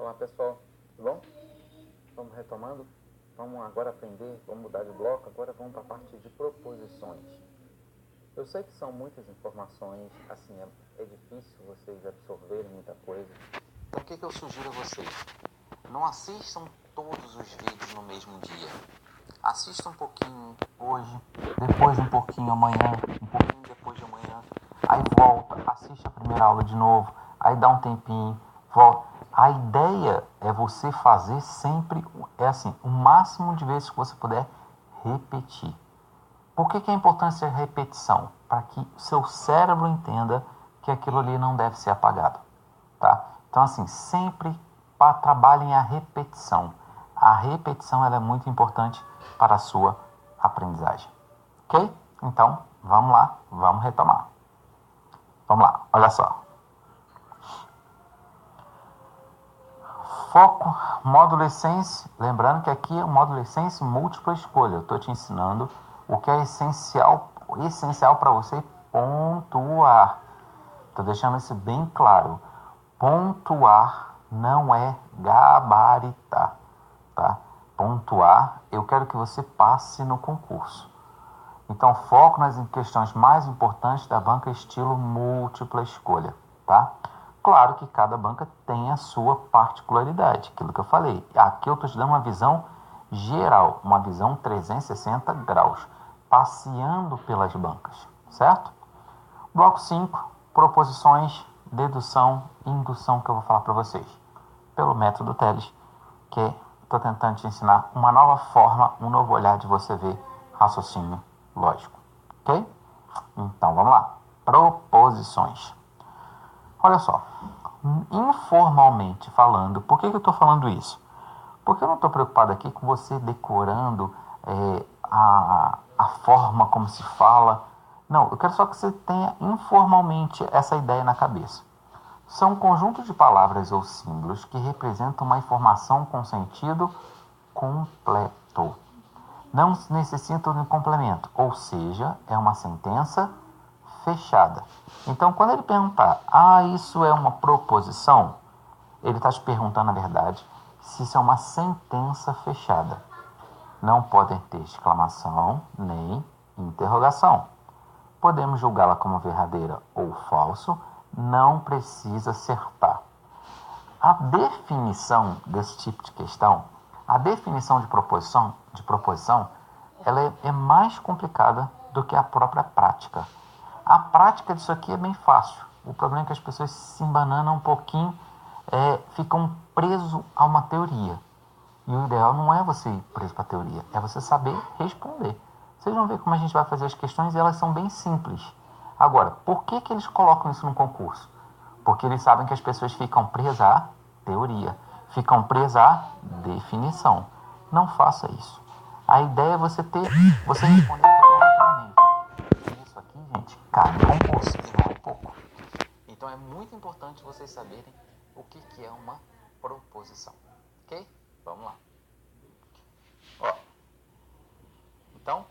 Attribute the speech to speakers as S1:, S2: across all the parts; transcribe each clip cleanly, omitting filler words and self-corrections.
S1: Olá pessoal, tudo bom? Vamos retomando? Vamos agora aprender, vamos mudar de bloco, agora vamos para a parte de proposições. Eu sei que são muitas informações, assim, é difícil vocês absorverem muita coisa. Então o que eu sugiro a vocês? Não assistam todos os vídeos no mesmo dia. Assista um pouquinho hoje, depois um pouquinho amanhã, um pouquinho depois de amanhã. Aí volta, assiste a primeira aula de novo, aí dá um tempinho, volta. A ideia é você fazer sempre, o máximo de vezes que você puder repetir. Por que é importante a repetição? Para que o seu cérebro entenda que aquilo ali não deve ser apagado, tá? Então, assim, sempre trabalhem a repetição. A repetição ela é muito importante para a sua aprendizagem. Ok? Então, vamos lá, vamos retomar. Vamos lá, olha só. Foco, módulo essência. Lembrando que aqui é o módulo essência múltipla escolha. Eu estou te ensinando o que é essencial para você pontuar. Estou deixando isso bem claro. Pontuar não é gabaritar, tá? Pontuar, eu quero que você passe no concurso. Então, foco nas questões mais importantes da banca estilo múltipla escolha, tá? Claro que cada banca tem a sua particularidade, aquilo que eu falei. Aqui eu estou te dando uma visão geral, uma visão 360 graus, passeando pelas bancas, certo? Bloco 5, proposições, dedução e indução que eu vou falar para vocês. Pelo método Teles, que estou tentando te ensinar uma nova forma, um novo olhar de você ver raciocínio lógico. Ok? Então, vamos lá. Proposições. Olha só. Informalmente falando, por que eu estou falando isso? Porque eu não estou preocupado aqui com você decorando a forma como se fala. Não, eu quero só que você tenha informalmente essa ideia na cabeça. São um conjunto de palavras ou símbolos que representam uma informação com sentido completo. Não necessitam de um complemento, ou seja, é uma sentença fechada. Então, quando ele perguntar, isso é uma proposição, ele está te perguntando, na verdade, se isso é uma sentença fechada. Não podem ter exclamação nem interrogação. Podemos julgá-la como verdadeira ou falso, não precisa acertar. A definição desse tipo de questão, a definição de proposição, ela é mais complicada do que a própria prática. A prática disso aqui é bem fácil. O problema é que as pessoas se embananam um pouquinho, ficam presos a uma teoria. E o ideal não é você ir preso para a teoria, é você saber responder. Vocês vão ver como a gente vai fazer as questões e elas são bem simples. Agora, por que eles colocam isso no concurso? Porque eles sabem que as pessoas ficam presas à teoria, ficam presas à definição. Não faça isso. A ideia é você responder naturalmente. Isso aqui, gente, cai no concurso, e não um pouco. Então é muito importante vocês saberem o que é uma proposição. Ok? Vamos lá. Então,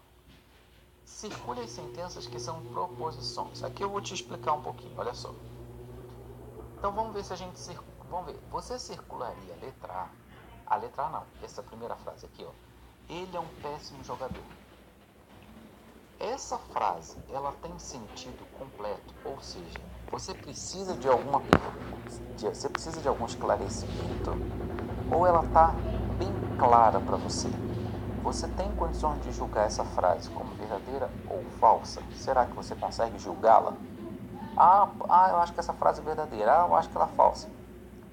S1: circule as sentenças que são proposições. Aqui eu vou te explicar um pouquinho, olha só. Então vamos ver se a gente vamos ver. Você circularia a letra A? A letra A não, essa primeira frase aqui, ó. Ele é um péssimo jogador. Essa frase, ela tem sentido completo, ou seja, você precisa de algum esclarecimento, ou ela está bem clara para você. Você tem condições de julgar essa frase como verdadeira ou falsa? Será que você consegue julgá-la? Eu acho que essa frase é verdadeira. Eu acho que ela é falsa.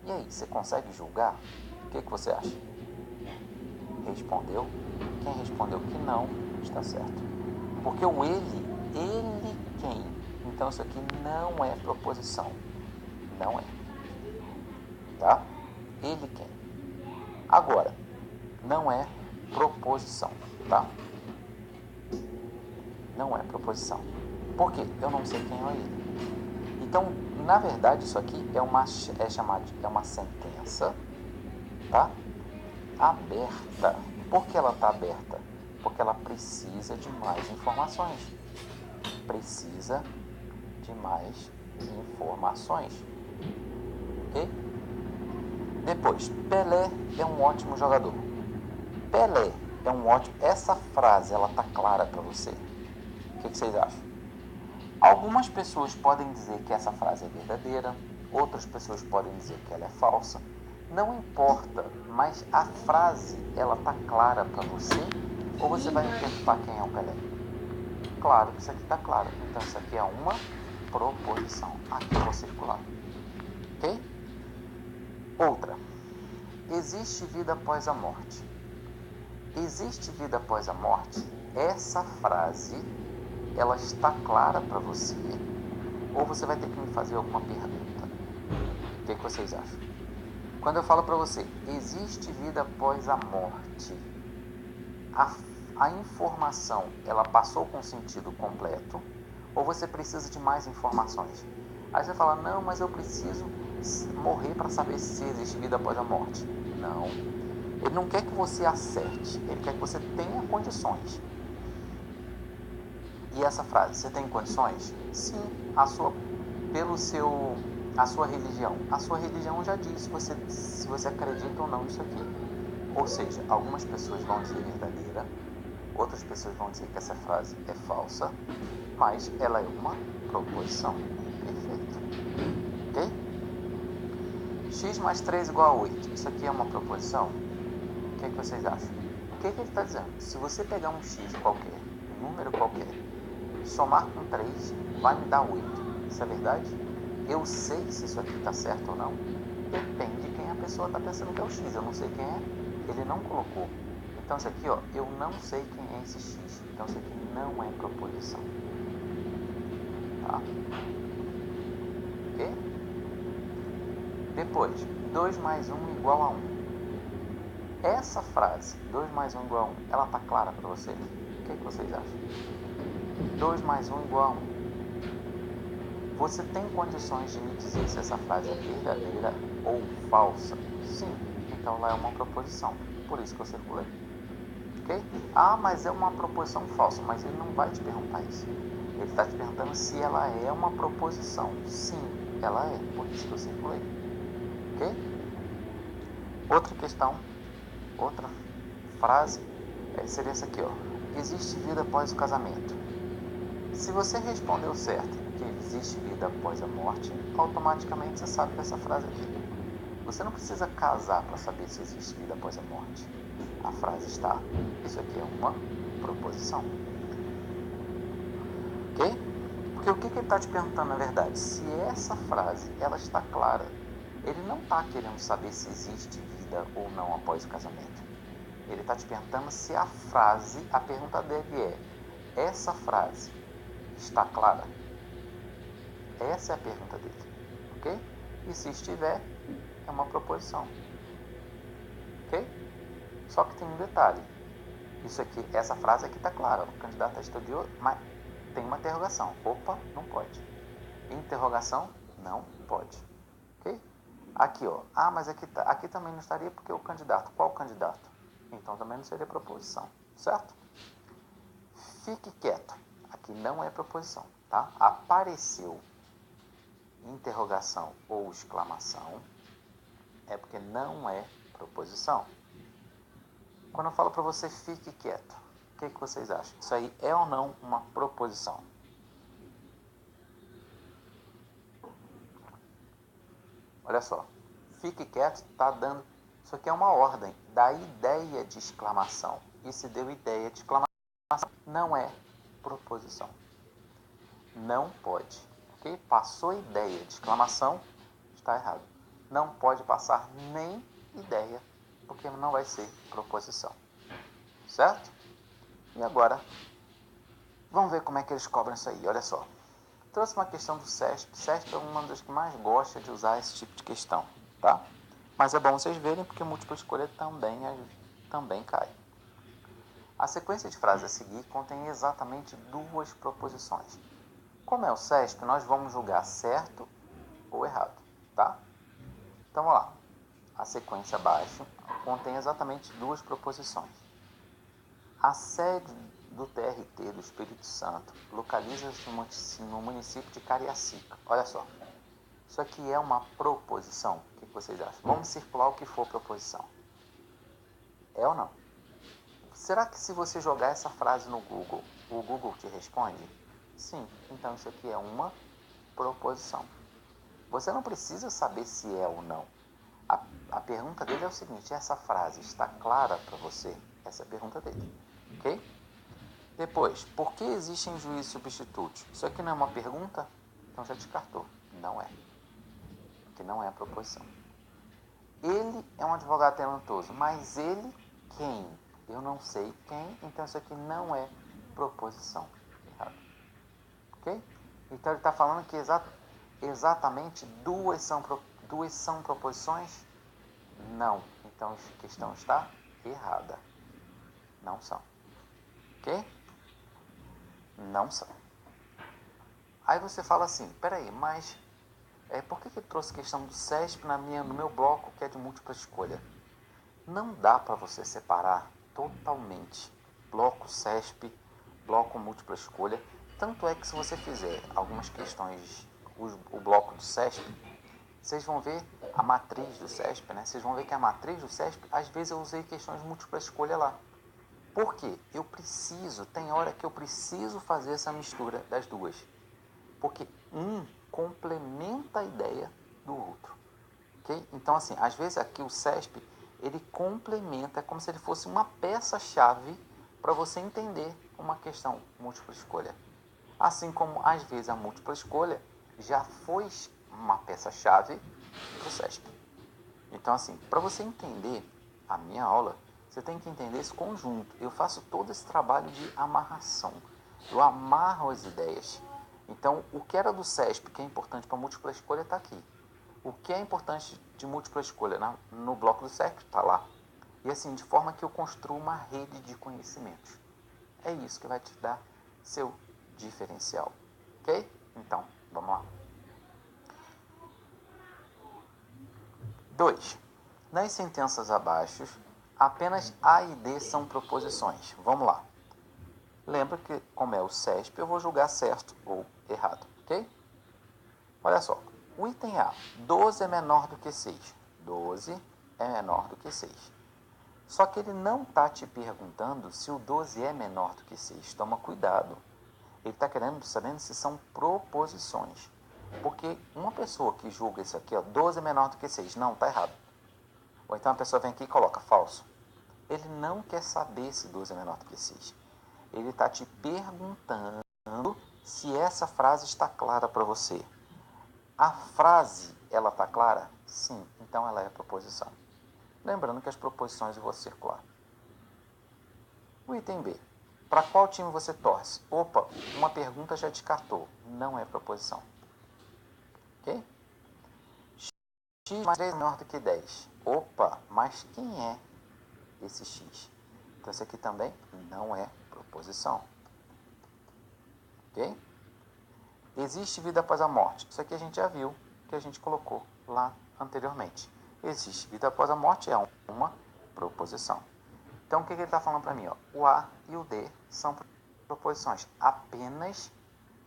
S1: E aí, você consegue julgar? O que você acha? Respondeu? Quem respondeu que não, está certo. Porque o ele quem? Então isso aqui não é proposição. Não é. Tá? Ele quem? Agora, não é proposição, tá? Não é proposição. Por quê? Eu não sei quem é ele. Então, na verdade, isso aqui é uma sentença, tá? Aberta. Por que ela está aberta? Porque ela precisa de mais informações. Precisa de mais informações. Ok? Depois, Pelé é um ótimo jogador. Pelé é um ótimo... Essa frase, ela tá clara para você. O que vocês acham? Algumas pessoas podem dizer que essa frase é verdadeira, outras pessoas podem dizer que ela é falsa. Não importa, mas a frase, ela tá clara para você? Ou você vai me perguntar quem é o Pelé? Claro que isso aqui está claro. Então isso aqui é uma proposição. Aqui eu vou circular. Ok? Outra. Existe vida após a morte. Existe vida após a morte? Essa frase, ela está clara para você? Ou você vai ter que me fazer alguma pergunta? O que vocês acham? Quando eu falo para você, existe vida após a morte, a informação, ela passou com sentido completo? Ou você precisa de mais informações? Aí você fala, não, mas eu preciso morrer para saber se existe vida após a morte. Não. Ele não quer que você acerte, ele quer que você tenha condições. E essa frase, você tem condições? Sim, a sua religião. A sua religião já diz se você acredita ou não nisso aqui. Ou seja, algumas pessoas vão dizer verdadeira, outras pessoas vão dizer que essa frase é falsa, mas ela é uma proposição. Perfeito. Ok? X mais 3 igual a 8. Isso aqui é uma proposição? O que vocês acham? O que ele está dizendo? Se você pegar um X qualquer, um número qualquer, somar com 3, vai me dar 8. Isso é verdade? Eu sei se isso aqui está certo ou não? Depende de quem a pessoa está pensando que é o X. Eu não sei quem é, ele não colocou. Então isso aqui, ó, eu não sei quem é esse X. Então isso aqui não é proposição. Tá? Ok? Depois, 2 mais 1 igual a 1. Essa frase, 2 mais 1 igual a 1, ela está clara para vocês? O que vocês acham? 2 mais 1 igual a 1. Você tem condições de me dizer se essa frase é verdadeira ou falsa? Sim, então ela é uma proposição. Por isso que eu circulei. Ok? Ah, mas é uma proposição falsa. Mas ele não vai te perguntar isso. Ele está te perguntando se ela é uma proposição. Sim, ela é. Por isso que eu circulei. Ok? Outra questão, outra frase seria essa aqui, ó. Existe vida após o casamento? Se você respondeu certo que existe vida após a morte, automaticamente você sabe dessa frase aqui. Você não precisa casar para saber se existe vida após a morte. A frase está. Isso aqui é uma proposição. Ok? Porque o que ele está te perguntando na verdade? Se essa frase ela está clara, ele não está querendo saber se existe vida ou não após o casamento. Ele está te perguntando se a frase, a pergunta dele é: essa frase está clara? Essa é a pergunta dele, ok? E se estiver, é uma proposição, ok? Só que tem um detalhe. Isso aqui, essa frase aqui está clara. O candidato estudou, mas tem uma interrogação. Opa, não pode. Interrogação, não pode, ok? Aqui, ó. Ah, mas aqui também não estaria porque o candidato. Qual candidato? Então também não seria proposição, certo? Fique quieto. Aqui não é proposição, tá? Apareceu interrogação ou exclamação, é porque não é proposição. Quando eu falo para você fique quieto, o que vocês acham? Isso aí é ou não uma proposição? Olha só, fique quieto está dando, isso aqui é uma ordem, da ideia de exclamação. E se deu ideia de exclamação, não é proposição. Não pode, ok? Passou ideia de exclamação, está errado. Não pode passar nem ideia, porque não vai ser proposição. Certo? E agora, vamos ver como é que eles cobram isso aí. Olha só. Trouxe uma questão do CESP. CESP é uma das que mais gosta de usar esse tipo de questão, tá? Mas é bom vocês verem porque múltipla escolha também cai. A sequência de frases a seguir contém exatamente duas proposições. Como é o CESP, nós vamos julgar certo ou errado, tá? Então, vamos lá. A sequência abaixo contém exatamente duas proposições. A sede do TRT do Espírito Santo localiza-se no município de Cariacica. Olha só. Isso aqui é uma proposição? O que vocês acham? Vamos circular o que for proposição. É ou não? Será que se você jogar essa frase no Google, o Google te responde? Sim, então isso aqui é uma proposição. Você não precisa saber se é ou não. A pergunta dele é o seguinte: essa frase está clara para você? Essa é a pergunta dele. Ok? Depois, por que existem juízes substitutos? Isso aqui não é uma pergunta? Então já descartou. Não é. Porque não é a proposição. Ele é um advogado talentoso, mas ele quem? Eu não sei quem, então isso aqui não é proposição. Errado. Ok? Então ele está falando que exatamente duas são proposições? Não. Então a questão está errada. Não são. Ok? Não são. Aí você fala assim, peraí, mas por que ele trouxe a questão do CESP no meu bloco que é de múltipla escolha? Não dá para você separar totalmente bloco CESP, bloco múltipla escolha. Tanto é que se você fizer algumas questões, o bloco do CESP, vocês vão ver a matriz do CESP, né? Vocês vão ver que a matriz do CESP, às vezes eu usei questões de múltipla escolha lá. Por quê? Tem hora que eu preciso fazer essa mistura das duas. Porque um complementa a ideia do outro. Okay? Então, assim, às vezes aqui o CESP, ele complementa, é como se ele fosse uma peça-chave para você entender uma questão múltipla escolha. Assim como, às vezes, a múltipla escolha já foi uma peça-chave para o CESP. Então, assim, para você entender a minha aula, você tem que entender esse conjunto. Eu faço todo esse trabalho de amarração. Eu amarro as ideias. Então, o que era do CESP, que é importante para múltipla escolha, está aqui. O que é importante de múltipla escolha no bloco do CESP está lá. E assim, de forma que eu construo uma rede de conhecimentos. É isso que vai te dar seu diferencial. Ok? Então, vamos lá. 2. Nas sentenças abaixo, apenas A e D são proposições. Vamos lá. Lembra que, como é o CESP, eu vou julgar certo ou errado, ok? Olha só, o item A, 12 é menor do que 6. 12 é menor do que 6. Só que ele não está te perguntando se o 12 é menor do que 6. Toma cuidado. Ele está sabendo se são proposições. Porque uma pessoa que julga isso aqui, ó, 12 é menor do que 6, não, está errado. Ou então a pessoa vem aqui e coloca falso. Ele não quer saber se 12 é menor do que 6. Ele está te perguntando se essa frase está clara para você. A frase, ela está clara? Sim, então ela é proposição. Lembrando que as proposições eu vou circular. O item B. Para qual time você torce? Opa, uma pergunta já descartou. Não é proposição. Ok? X mais 3 é menor do que 10. Opa, mas quem é esse X? Então, esse aqui também não é proposição. Ok? Existe vida após a morte. Isso aqui a gente já viu, que a gente colocou lá anteriormente. Existe vida após a morte é uma proposição. Então, o que ele está falando para mim? Ó? O A e o D são proposições. Apenas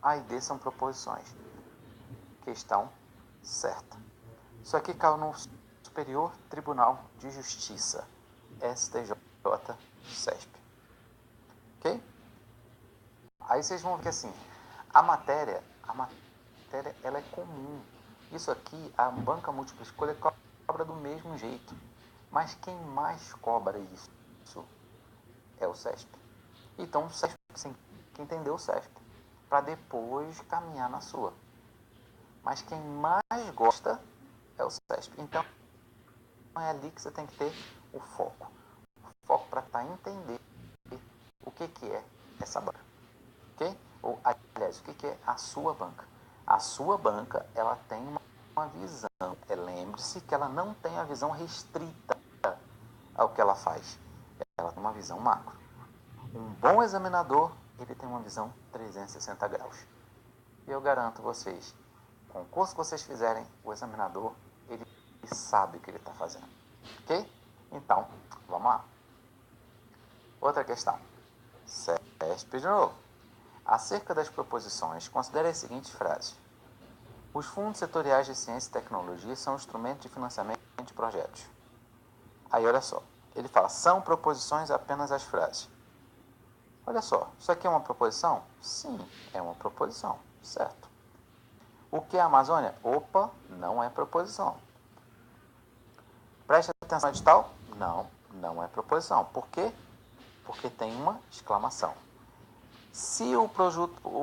S1: A e D são proposições. Questão certa. Isso aqui caiu no Superior Tribunal de Justiça, STJ-CESP. Ok? Aí vocês vão ver que assim, a matéria ela é comum. Isso aqui, a banca múltipla escolha cobra do mesmo jeito. Mas quem mais cobra isso é o CESP. Então, o CESP, sim, que entendeu o CESP, para depois caminhar na sua. Mas quem mais gosta é o CESP. Então, é ali que você tem que ter o foco. O foco para entender o que é essa banca. Ok? Ou, aliás, o que é a sua banca. A sua banca, ela tem uma visão. Lembre-se que ela não tem a visão restrita ao que ela faz. Ela tem uma visão macro. Um bom examinador, ele tem uma visão 360 graus. E eu garanto vocês, com o curso que vocês fizerem, o examinador, ele sabe o que ele está fazendo. Ok? Então, vamos lá. Outra questão. CESP de novo. Acerca das proposições, considere as seguintes frases. Os fundos setoriais de ciência e tecnologia são instrumentos de financiamento de projetos. Aí, olha só. Ele fala, são proposições apenas as frases. Olha só, isso aqui é uma proposição? Sim, é uma proposição, certo. O que é a Amazônia? Opa, não é proposição. Preste atenção no edital? Não, não é proposição. Por quê? Porque tem uma exclamação. Se o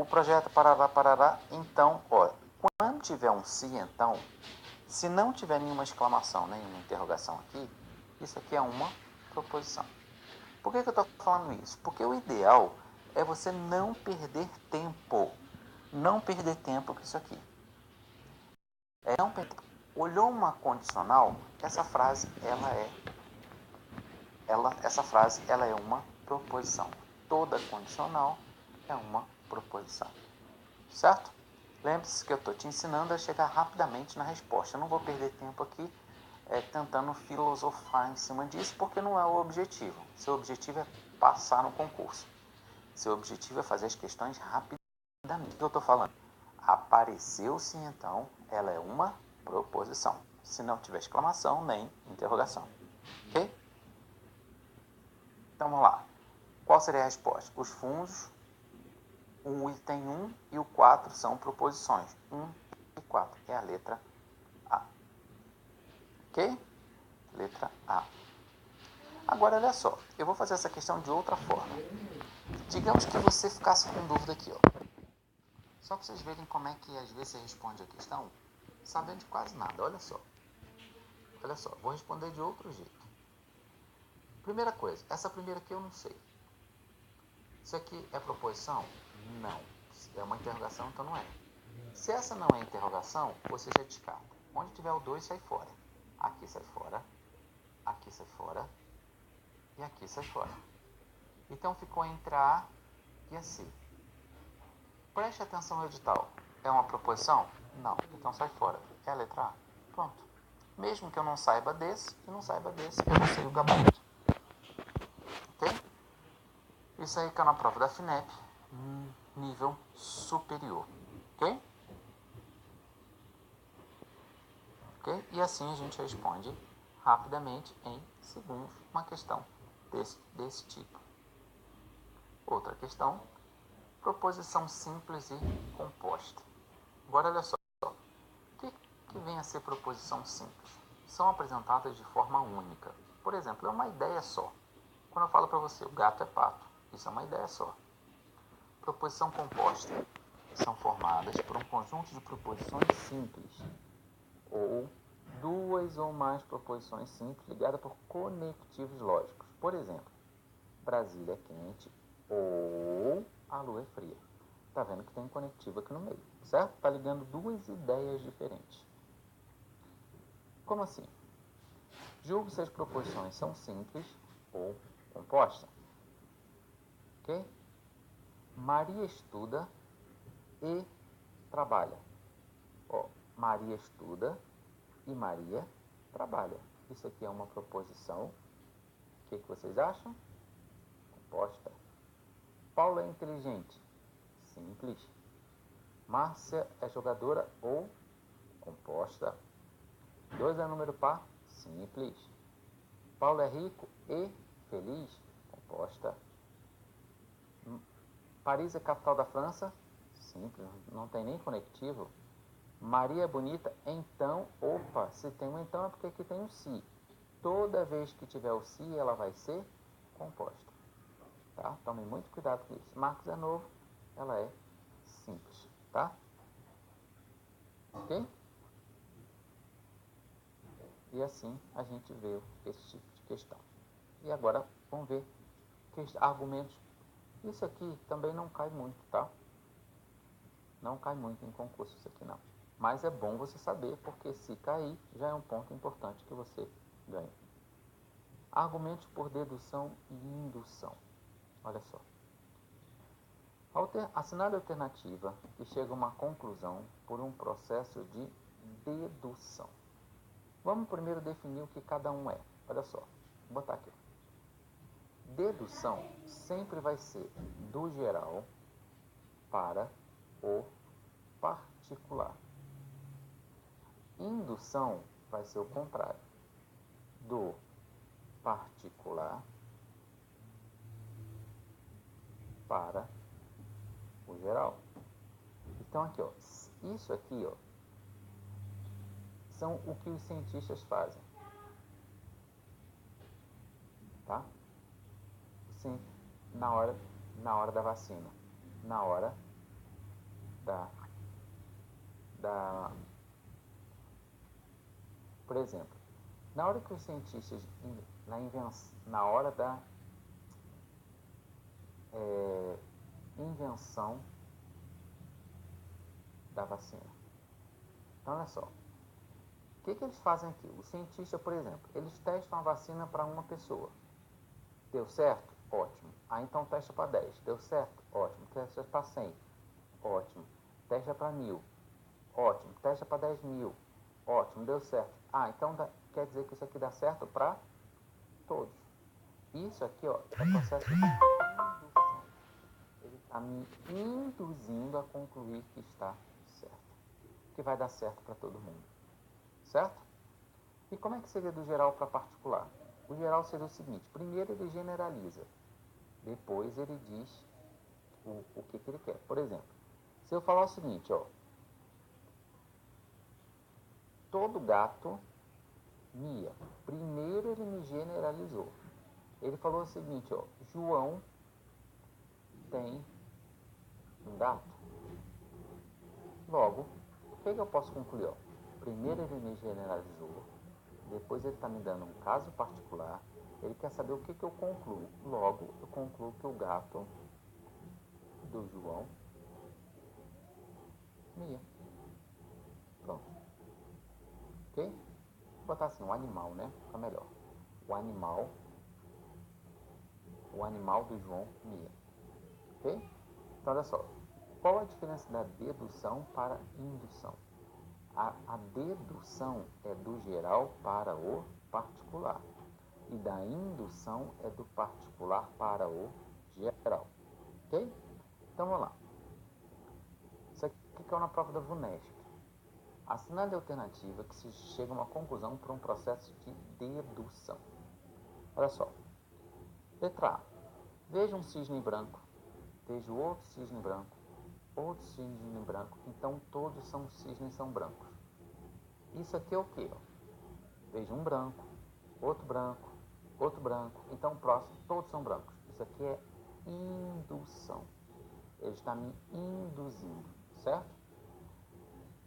S1: projeto parará, então, olha, quando tiver um se, então, se não tiver nenhuma exclamação, nenhuma interrogação aqui, isso aqui é uma proposição. Por que eu estou falando isso? Porque o ideal é você não perder tempo. Não perder tempo com isso aqui. Não perder tempo. Olhou uma condicional, essa frase ela é uma proposição. Toda condicional é uma proposição. Certo? Lembre-se que eu estou te ensinando a chegar rapidamente na resposta. Eu não vou perder tempo aqui tentando filosofar em cima disso, porque não é o objetivo. Seu objetivo é passar no concurso. Seu objetivo é fazer as questões rapidamente. O que eu estou falando? Apareceu-se, então, ela é uma proposição. Se não tiver exclamação, nem interrogação. Ok? Então, vamos lá. Qual seria a resposta? Os fundos, o item 1 e o 4 são proposições. 1 e 4 é a letra A. Ok? Letra A. Agora, olha só. Eu vou fazer essa questão de outra forma. Digamos que você ficasse com dúvida aqui, ó. Só para vocês verem como é que às vezes você responde a questão sabendo de quase nada. Olha só. Olha só. Vou responder de outro jeito. Primeira coisa. Essa primeira aqui eu não sei. Isso aqui é proposição? Não. É uma interrogação, então não é. Se essa não é interrogação, você já descarta. Onde tiver o 2, sai fora. Aqui sai fora. Aqui sai fora. E aqui sai fora. Então ficou entre a A e a C. Preste atenção no edital. É uma proposição? Não. Então sai fora. É a letra A. Pronto. Mesmo que eu não saiba desse e não saiba desse, eu não sei o gabarito. Ok? Isso aí caiu na prova da FINEP, nível superior. Ok? Ok? E assim a gente responde rapidamente em segundos uma questão desse tipo. Outra questão, proposição simples e composta. Agora olha só, o que vem a ser proposição simples? São apresentadas de forma única. Por exemplo, é uma ideia só. Quando eu falo para você, o gato é pato, isso é uma ideia só. Proposição composta são formadas por um conjunto de proposições simples ou duas ou mais proposições simples ligadas por conectivos lógicos. Por exemplo, Brasília é quente ou a lua é fria. Tá vendo que tem um conectivo aqui no meio, certo? Tá ligando duas ideias diferentes. Como assim? Julgue se as proposições são simples ou compostas. Ok? Maria estuda e trabalha. Ó, Maria estuda e Maria trabalha. Isso aqui é uma proposição. O que vocês acham? Composta. Paulo é inteligente. Simples. Márcia é jogadora ou composta. 2 é número par. Simples. Paulo é rico e feliz. Composta. Paris é capital da França. Simples. Não tem nem conectivo. Maria é bonita, então, opa, se tem um então é porque aqui tem um se. Toda vez que tiver o se, ela vai ser composta. Tá? Tomem muito cuidado com isso. Marcos é novo, ela é simples, tá? Ok? E assim a gente vê esse tipo de questão. E agora vamos ver argumentos. Isso aqui também não cai muito, tá? Não cai muito em concurso isso aqui não. Mas é bom você saber, porque se cair, já é um ponto importante que você ganha. Argumentos por dedução e indução. Olha só. Assinale a alternativa que chega a uma conclusão por um processo de dedução. Vamos primeiro definir o que cada um é. Olha só. Vou botar aqui. Dedução sempre vai ser do geral para o particular. Indução vai ser o contrário do particular para o geral. Então aqui, ó, isso aqui, ó, são o que os cientistas fazem, tá? Sim, na hora da vacina, na hora da por exemplo, na hora que os cientistas na hora da invenção da vacina. Então, olha só. O que eles fazem aqui? O cientista, por exemplo, eles testam a vacina para uma pessoa. Deu certo? Ótimo. Ah, então testa para 10. Deu certo? Ótimo. Testa para 100. Ótimo. Testa para 1000. Ótimo. Testa para 10.000. Ótimo. Deu certo. Ah, então quer dizer que isso aqui dá certo para todos. Isso aqui, ó, é processo de indução. Ele está me induzindo a concluir que está certo. Que vai dar certo para todo mundo. Certo? E como é que seria do geral para particular? O geral seria o seguinte: primeiro ele generaliza, depois ele diz o que ele quer. Por exemplo, se eu falar o seguinte, ó, todo gato mia. Primeiro ele me generalizou. Ele falou o seguinte, ó, João tem um gato. Logo, o que eu posso concluir? Ó? Primeiro ele me generalizou, depois ele está me dando um caso particular, ele quer saber o que eu concluo. Logo, eu concluo que o gato do João mia. Pronto. Ok? Vou botar assim, um animal, né? Fica melhor. O animal do João mia. Ok? Então, olha só. Qual a diferença da dedução para indução? A dedução é do geral para o particular. E da indução é do particular para o geral. Ok? Então, vamos lá. Isso aqui caiu na prova da VUNESP. Assinale a alternativa que se chega a uma conclusão por um processo de dedução. Olha só. Letra A. Veja um cisne branco. Vejo outro cisne branco. Outro cisne branco. Então, todos são cisnes são brancos. Isso aqui é o quê? Vejo um branco, outro branco, outro branco. Então, próximo, todos são brancos. Isso aqui é indução. Ele está me induzindo, certo?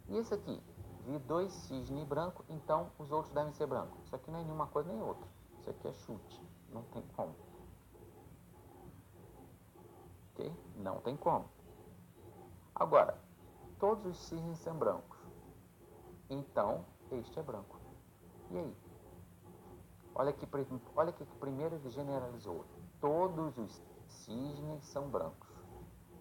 S1: E esse aqui, vi dois cisnes brancos, então os outros devem ser brancos. Isso aqui não é nenhuma coisa nem outra. Isso aqui é chute. Não tem como. Ok? Não tem como. Agora, todos os cisnes são brancos. Então, este é branco. E aí? Olha que primeiro ele generalizou. Todos os cisnes são brancos.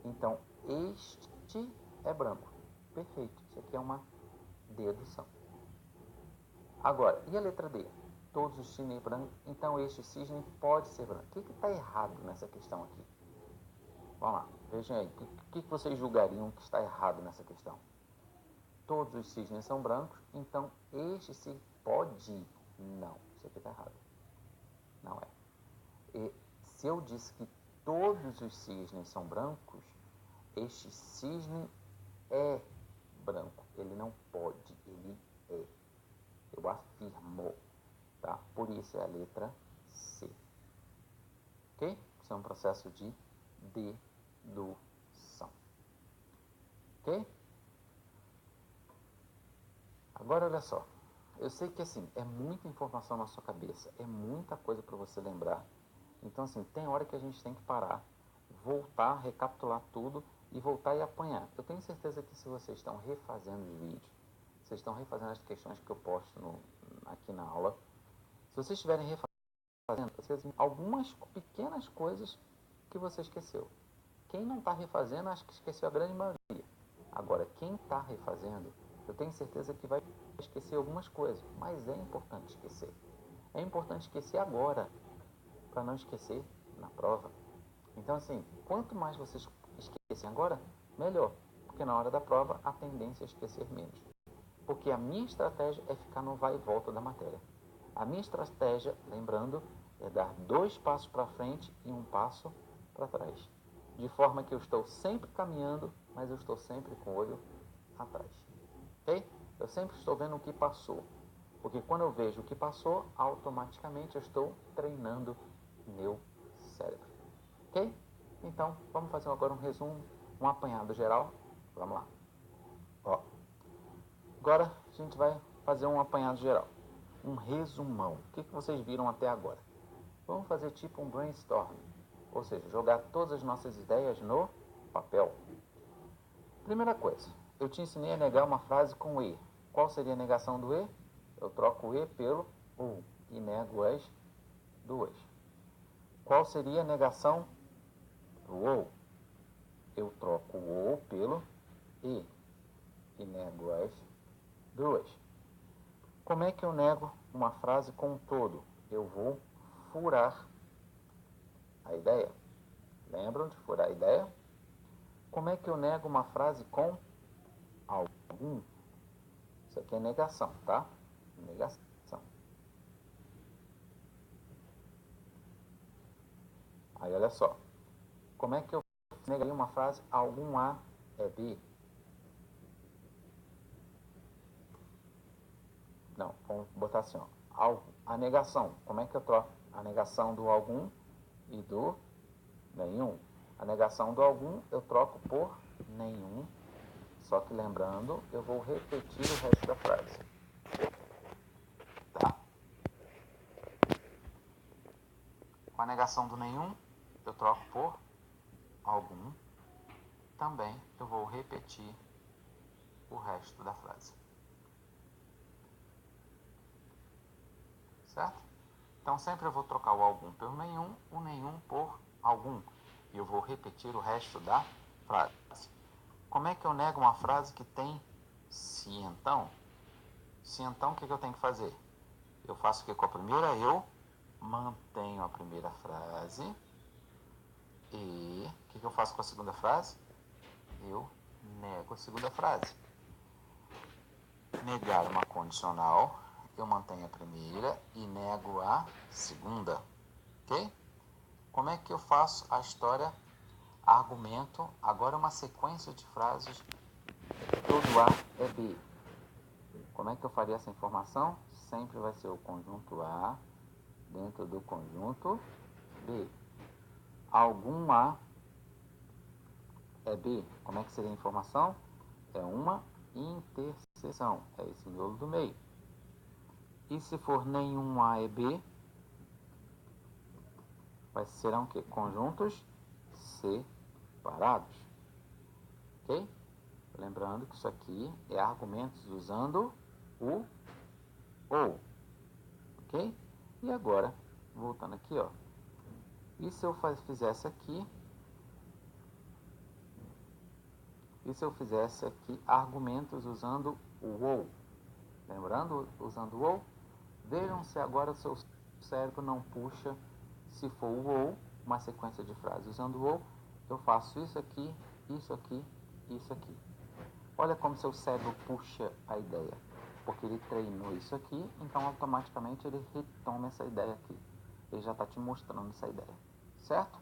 S1: Então, este é branco. Perfeito. Isso aqui é uma dedução. Agora, e a letra D? Todos os cisnes brancos. Então, este cisne pode ser branco. O que está errado nessa questão aqui? Vamos lá. Vejam aí. O que vocês julgariam que está errado nessa questão? Todos os cisnes são brancos. Então, este cisne pode. Não. Isso aqui está errado. Não é. E se eu disse que todos os cisnes são brancos, este cisne é branco. Ele não pode, ele é. Eu afirmo, tá? Por isso é a letra C. Ok? Isso é um processo de dedução. Ok? Agora, olha só. Eu sei que, assim, é muita informação na sua cabeça. É muita coisa para você lembrar. Então, assim, tem hora que a gente tem que parar, voltar, recapitular tudo e voltar e apanhar. Eu tenho certeza que se vocês estão refazendo os vídeos, vocês estão refazendo as questões que eu posto aqui na aula, se vocês estiverem refazendo, vocês algumas pequenas coisas que você esqueceu. Quem não está refazendo, acho que esqueceu a grande maioria. Agora, quem está refazendo, eu tenho certeza que vai esquecer algumas coisas, mas é importante esquecer. É importante esquecer agora, para não esquecer na prova. Então, assim, quanto mais vocês esquecem agora, melhor, porque na hora da prova a tendência é esquecer menos. Porque a minha estratégia é ficar no vai e volta da matéria. A minha estratégia, lembrando, é dar 2 passos para frente e 1 passo para trás. De forma que eu estou sempre caminhando, mas eu estou sempre com o olho atrás. Ok? Eu sempre estou vendo o que passou. Porque quando eu vejo o que passou, automaticamente eu estou treinando meu cérebro. Ok? Então, vamos fazer agora um resumo, um apanhado geral. Vamos lá. Ó. Agora a gente vai fazer um apanhado geral. Um resumão. O que vocês viram até agora? Vamos fazer tipo um brainstorm. Ou seja, jogar todas as nossas ideias no papel. Primeira coisa, eu te ensinei a negar uma frase com E. Qual seria a negação do E? Eu troco o E pelo U e nego as duas. Qual seria a negação do OU? Eu troco o OU pelo E e nego as duas. Como é que eu nego uma frase com um todo? Eu vou furar a ideia. Lembram de furar a ideia? Como é que eu nego uma frase com algum? Isso aqui é negação, tá? Negação. Aí olha só. Como é que eu negaria uma frase algum A é B? Não, vamos botar assim, ó. A negação. Como é que eu troco a negação do algum e do nenhum? A negação do algum eu troco por nenhum. Só que lembrando, eu vou repetir o resto da frase. Tá? Com a negação do nenhum, eu troco por algum. Também eu vou repetir o resto da frase. Certo? Então sempre eu vou trocar o algum pelo nenhum, o nenhum por algum. E eu vou repetir o resto da frase. Como é que eu nego uma frase que tem se então? Se então, o que eu tenho que fazer? Eu faço o que com a primeira? Eu mantenho a primeira frase. E o que eu faço com a segunda frase? Eu nego a segunda frase. Negar uma condicional, eu mantenho a primeira e nego a segunda. Ok? Como é que eu faço a história argumento? Agora uma sequência de frases. Todo A é B. Como é que eu faria essa informação? Sempre vai ser o conjunto A dentro do conjunto B. Algum A é B. Como é que seria a informação? É uma interseção. É esse miolo do meio. E se for nenhum A é B, serão o quê? Conjuntos separados. Ok? Lembrando que isso aqui é argumentos usando o ou. Ok? E agora, voltando aqui, ó. E se eu fizesse aqui? E se eu fizesse aqui argumentos usando o ou? Lembrando, usando o ou? Vejam se agora o seu cérebro não puxa, se for o ou, uma sequência de frases usando o ou, eu faço isso aqui, isso aqui, isso aqui. Olha como seu cérebro puxa a ideia, porque ele treinou isso aqui, então automaticamente ele retoma essa ideia aqui. Ele já está te mostrando essa ideia, certo?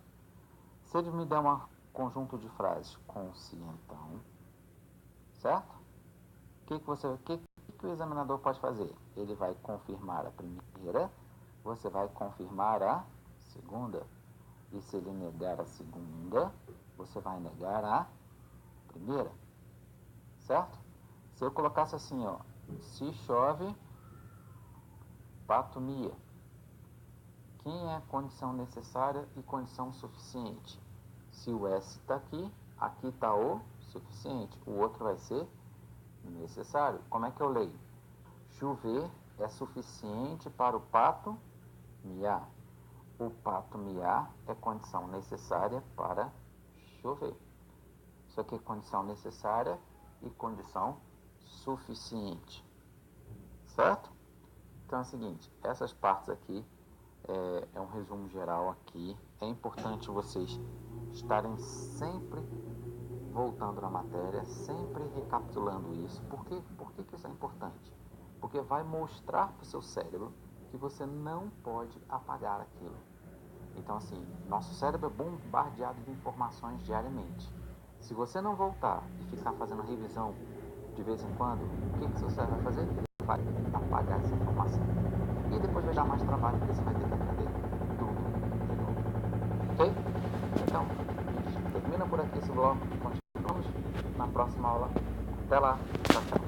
S1: Se ele me der um conjunto de frases com se então, certo? O que o examinador pode fazer? Ele vai confirmar a primeira, você vai confirmar a segunda. E se ele negar a segunda, você vai negar a primeira. Certo? Se eu colocasse assim, ó, se chove, pato mia. Quem é a condição necessária e condição suficiente? Se o S está aqui está o suficiente. O outro vai ser necessário. Como é que eu leio? Chover é suficiente para o pato miar. O pato miar é condição necessária para chover. Isso aqui é condição necessária e condição suficiente. Certo? Então é o seguinte, essas partes aqui é um resumo geral aqui. É importante vocês estarem sempre voltando na matéria, sempre recapitulando isso. Por que isso é importante? Porque vai mostrar para o seu cérebro que você não pode apagar aquilo. Então, assim, nosso cérebro é bombardeado de informações diariamente. Se você não voltar e ficar fazendo revisão de vez em quando, o que seu cérebro vai fazer? Ele vai apagar essa informação. E depois vai dar mais trabalho, porque você vai ter que aprender tudo de novo. Ok? Então, a gente termina por aqui esse vlog. Continuamos na próxima aula. Até lá. Tchau, tchau.